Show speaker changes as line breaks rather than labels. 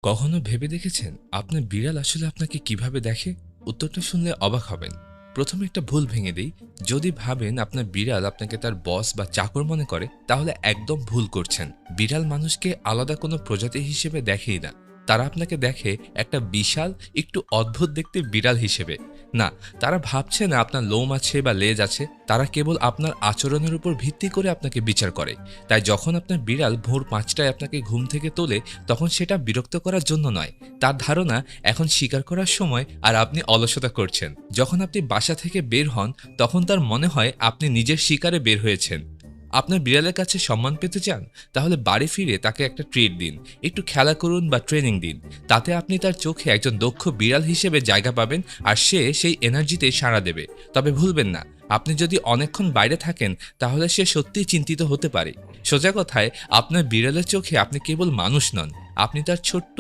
কখনো ভেবে দেখেছেন আপনার বিড়াল আসলে আপনাকে কিভাবে দেখে? উত্তরটা শুনলে অবাক হবেন। প্রথমে একটা ভুল ভেঙে দেই। যদি ভাবেন আপনার বিড়াল আপনাকে তার বস বা চাকর মনে করে, তাহলে একদম ভুল করছেন। বিড়াল মানুষকে আলাদা কোনো প্রজাতি হিসেবে দেখেই না। তারা আপনাকে দেখে একটা বিশাল, একটু অদ্ভুত দেখতে বিড়াল হিসেবে। না, তারা ভাবছে না আপনার লোম আছে বা লেজ আছে। তারা কেবল আপনার আচরণের উপর ভিত্তি করে আপনাকে বিচার করে। তাই যখন আপনার বিড়াল ভোর ৫টায় আপনাকে ঘুম থেকে তোলে, তখন সেটা বিরক্ত করার জন্য নয়। তার ধারণা এখন শিকার করার সময় আর আপনি অলসতা করছেন। যখন আপনি বাসা থেকে বের হন, তখন তার মনে হয় আপনি নিজের শিকারে বের হয়েছেন। আপনার বিড়ালের কাছে সম্মান পেতে চান? তাহলে বাড়ি ফিরে তাকে একটা ট্রিট দিন, একটু খেলা করুন বা ট্রেনিং দিন। তাতে আপনি তার চোখে একজন দক্ষ বিড়াল হিসেবে জায়গা পাবেন, আর সে সেই এনার্জিতে সাড়া দেবে। তবে ভুলবেন না, আপনি যদি অনেকক্ষণ বাইরে থাকেন, তাহলে সে সত্যিই চিন্তিত হতে পারে। সোজা কথায়, আপনার বিড়ালের চোখে আপনি কেবল মানুষ নন, আপনি তার ছোট্ট